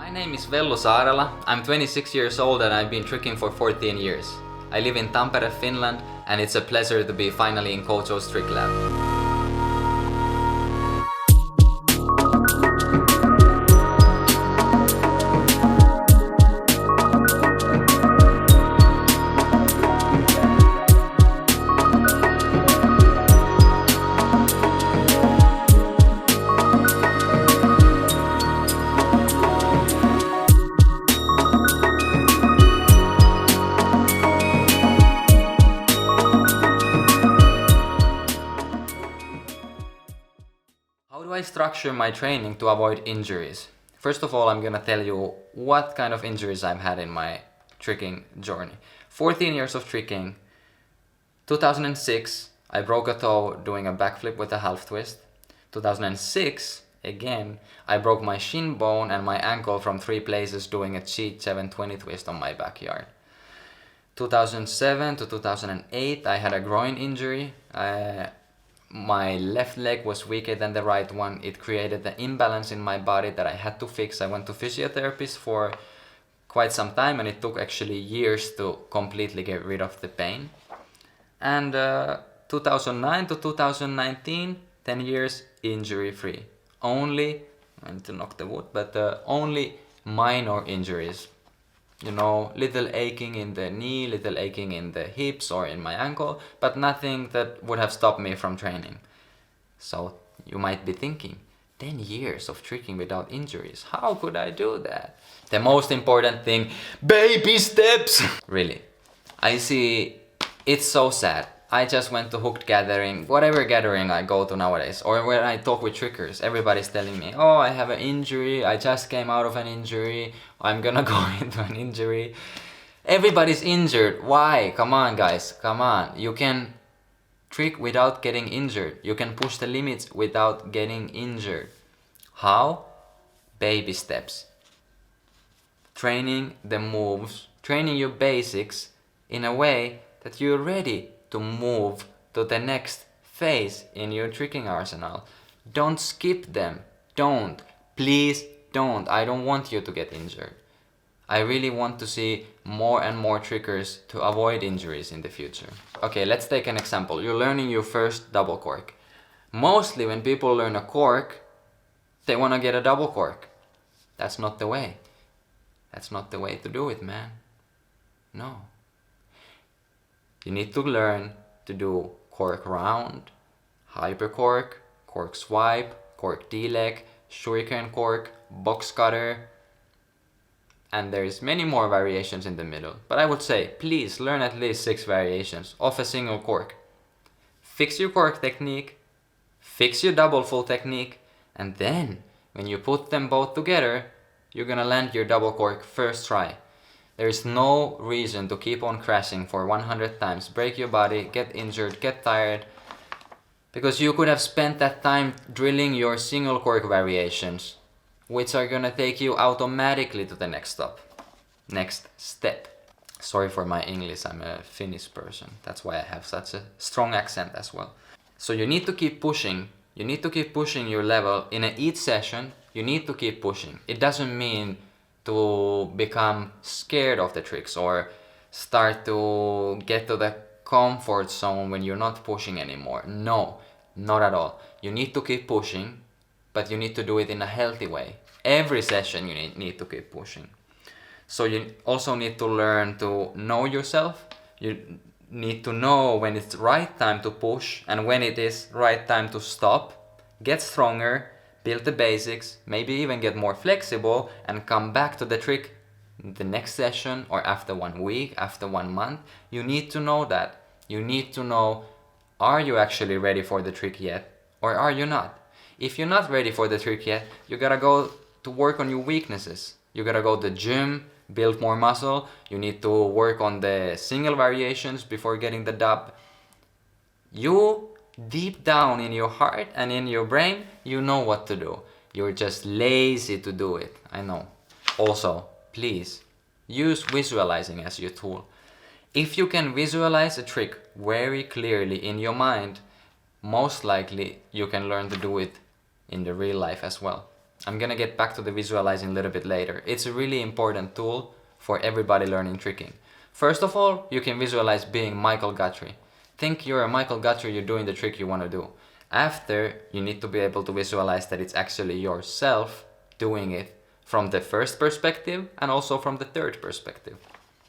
My name is Vellu. I'm 26 years old and I've been tricking for 14 years. I live in Tampere, Finland, and it's a pleasure to be finally in Coach O's Trick Lab. How do I structure my training to avoid injuries? First of all, I'm gonna tell you what kind of injuries I've had in my tricking journey. 14 years of tricking. 2006, I broke a toe doing a backflip with a half twist. 2006, again, I broke my shin bone and my ankle from 3 places doing a cheat 720 twist on my backyard. 2007 to 2008, I had a groin injury. My left leg was weaker than the right one. It created an imbalance in my body that I had to fix. I went to physiotherapist for quite some time and it took actually years to completely get rid of the pain. And 2009 to 2019, 10 years injury free. Only, I need to knock the wood, but only minor injuries. You know, little aching in the knee, little aching in the hips or in my ankle, but nothing that would have stopped me from training. So you might be thinking, 10 years of tricking without injuries, how could I do that? The most important thing, baby steps! Really, I see, it's so sad. I just went to Hooked Gathering, whatever gathering I go to nowadays, or when I talk with trickers, everybody's telling me, oh, I have an injury, I just came out of an injury, I'm gonna go into an injury. Everybody's injured. Why? Come on, guys, come on. You can trick without getting injured. You can push the limits without getting injured. How? Baby steps. Training the moves, training your basics in a way that you're ready to move to the next phase in your tricking arsenal. Don't skip them. Don't. Please don't. I don't want you to get injured. I really want to see more and more trickers to avoid injuries in the future. Okay, let's take an example. You're learning your first double cork. Mostly when people learn a cork, they want to get a double cork. That's not the way. That's not the way to do it, man. No. You need to learn to do cork round, hyper cork, cork swipe, cork D-leg, shuriken cork, box cutter, and there's many more variations in the middle. But I would say, please learn at least 6 variations of a single cork. Fix your cork technique, fix your double full technique, and then when you put them both together, you're gonna land your double cork first try. There is no reason to keep on crashing for 100 times, break your body, get injured, get tired, because you could have spent that time drilling your single cork variations, which are gonna take you automatically to the next step. Sorry for my English, I'm a Finnish person. That's why I have such a strong accent as well. So you need to keep pushing. You need to keep pushing your level. In each session, you need to keep pushing. It doesn't mean to become scared of the tricks or start to get to the comfort zone when you're not pushing anymore. No, not at all. You need to keep pushing, but you need to do it in a healthy way. Every session you need to keep pushing. So you also need to learn to know yourself. You need to know when it's right time to push and when it is right time to stop. Get stronger, build the basics, maybe even get more flexible and come back to the trick the next session or after 1 week, after 1 month. You need to know that. You need to know, are you actually ready for the trick yet or are you not? If you're not ready for the trick yet, you gotta go to work on your weaknesses. You gotta go to the gym, build more muscle. You need to work on the single variations before getting the dub. You, deep down in your heart and in your brain, you know what to do. You're just lazy to do it, I know. Also, please, use visualizing as your tool. If you can visualize a trick very clearly in your mind, most likely you can learn to do it in the real life as well. I'm gonna get back to the visualizing a little bit later. It's a really important tool for everybody learning tricking. First of all, you can visualize being Michael Guthrie. Think you're a Michael Guthrie, you're doing the trick you want to do. After, you need to be able to visualize that it's actually yourself doing it from the first perspective and also from the third perspective.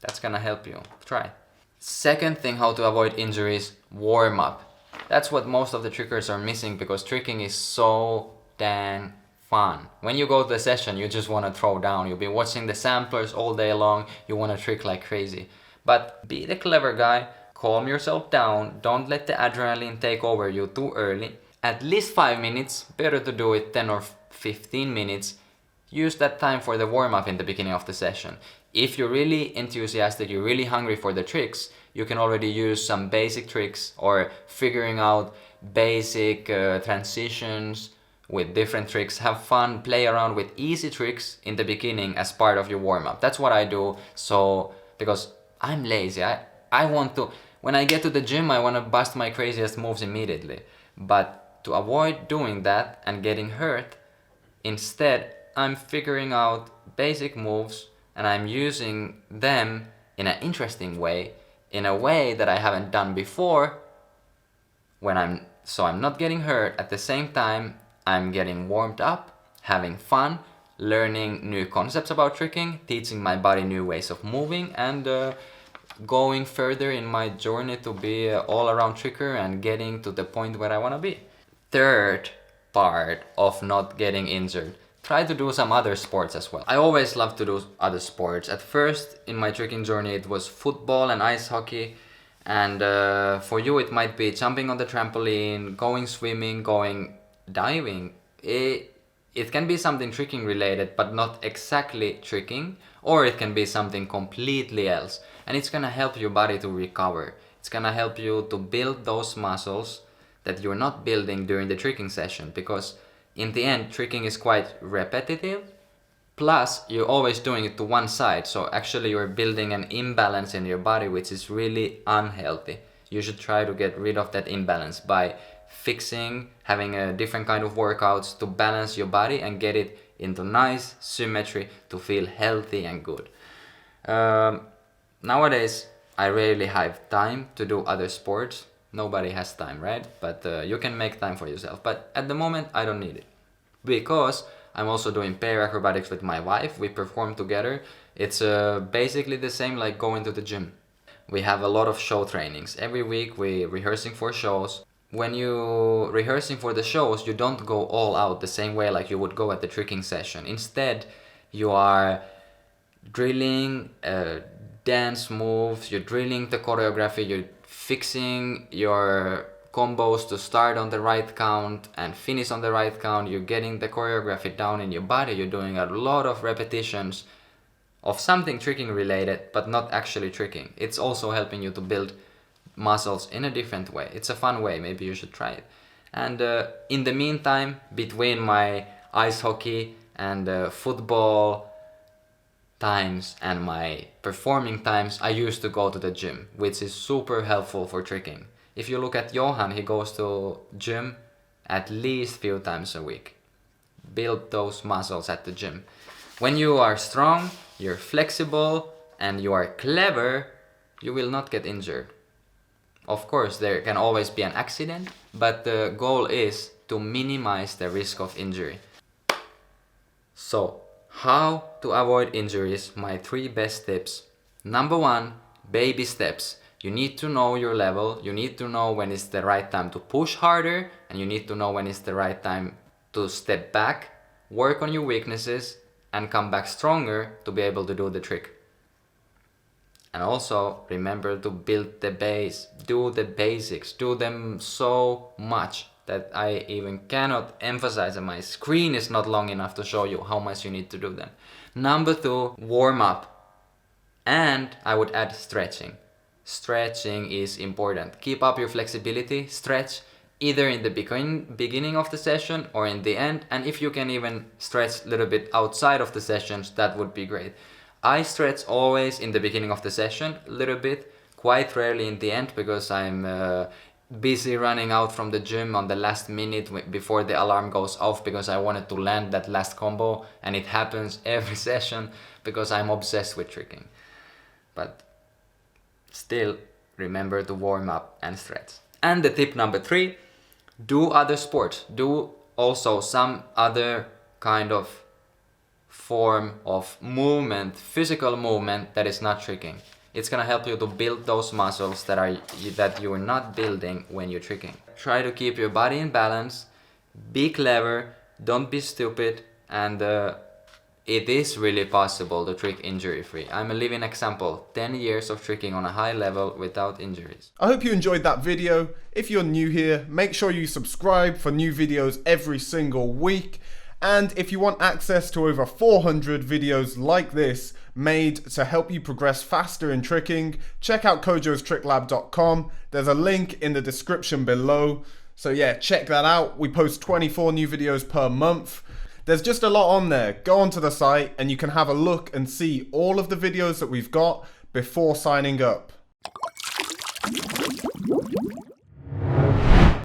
That's gonna help you. Try. Second thing how to avoid injuries, warm up. That's what most of the trickers are missing because tricking is so dang fun. When you go to the session, you just want to throw down. You'll be watching the samplers all day long. You want to trick like crazy. But be the clever guy. Calm yourself down. Don't let the adrenaline take over you too early. At least 5 minutes. Better to do it 10 or 15 minutes. Use that time for the warm-up in the beginning of the session. If you're really enthusiastic, you're really hungry for the tricks, you can already use some basic tricks or figuring out basic transitions with different tricks. Have fun, play around with easy tricks in the beginning as part of your warm-up. That's what I do. So, because I'm lazy, I want to, when I get to the gym, I want to bust my craziest moves immediately. But to avoid doing that and getting hurt, instead, I'm figuring out basic moves and I'm using them in an interesting way, in a way that I haven't done before, so I'm not getting hurt. At the same time, I'm getting warmed up, having fun, learning new concepts about tricking, teaching my body new ways of moving, and going further in my journey to be an all-around tricker and getting to the point where I want to be. Third part of not getting injured. Try to do some other sports as well. I always love to do other sports. At first in my tricking journey it was football and ice hockey, and for you it might be jumping on the trampoline, going swimming, going diving. It can be something tricking related but not exactly tricking, or it can be something completely else, and it's gonna help your body to recover. It's gonna help you to build those muscles that you're not building during the tricking session, because in the end, tricking is quite repetitive, plus you're always doing it to one side, so actually you're building an imbalance in your body which is really unhealthy. You should try to get rid of that imbalance by fixing, having a different kind of workouts to balance your body and get it into nice symmetry to feel healthy and good. Nowadays, I rarely have time to do other sports. Nobody has time, right? But you can make time for yourself. But at the moment, I don't need it. Because I'm also doing pair acrobatics with my wife. We perform together. It's basically the same like going to the gym. We have a lot of show trainings. Every week we're rehearsing for shows. When you rehearsing for the shows, you don't go all out the same way like you would go at the tricking session. Instead, you are drilling dance moves, you're drilling the choreography, you're fixing your combos to start on the right count and finish on the right count. You're getting the choreography down in your body. You're doing a lot of repetitions of something tricking related, but not actually tricking. It's also helping you to build muscles in a different way. It's a fun way. Maybe you should try it. And in the meantime, between my ice hockey and football times and my performing times, I used to go to the gym, which is super helpful for tricking. If you look at Johan, he goes to gym at least few times a week. Build those muscles at the gym. When you are strong, you're flexible, and you are clever, you will not get injured. Of course, there can always be an accident, but the goal is to minimize the risk of injury. So, how to avoid injuries, my 3 best tips. Number 1, baby steps. You need to know your level, you need to know when it's the right time to push harder, and you need to know when it's the right time to step back, work on your weaknesses, and come back stronger to be able to do the trick. And also, remember to build the base, do the basics, do them so much that I even cannot emphasize, and my screen is not long enough to show you how much you need to do them. Number 2, warm up. And I would add stretching. Stretching is important. Keep up your flexibility, stretch either in the beginning of the session or in the end. And if you can even stretch a little bit outside of the sessions, that would be great. I stretch always in the beginning of the session, a little bit, quite rarely in the end, because I'm busy running out from the gym on the last minute before the alarm goes off because I wanted to land that last combo, and it happens every session because I'm obsessed with tricking. But still, remember to warm up and stretch. And the tip number 3, do other sports. Do also some other kind of form of movement, physical movement that is not tricking. It's gonna help you to build those muscles that you're not building when you're tricking. Try to keep your body in balance, be clever, don't be stupid, and it is really possible to trick injury-free. I'm a living example. 10 years of tricking on a high level without injuries. I hope you enjoyed that video. If you're new here, make sure you subscribe for new videos every single week. And if you want access to over 400 videos like this made to help you progress faster in tricking, check out kojostricklab.com. There's a link in the description below. So yeah, check that out. We post 24 new videos per month. There's just a lot on there. Go onto the site and you can have a look and see all of the videos that we've got before signing up.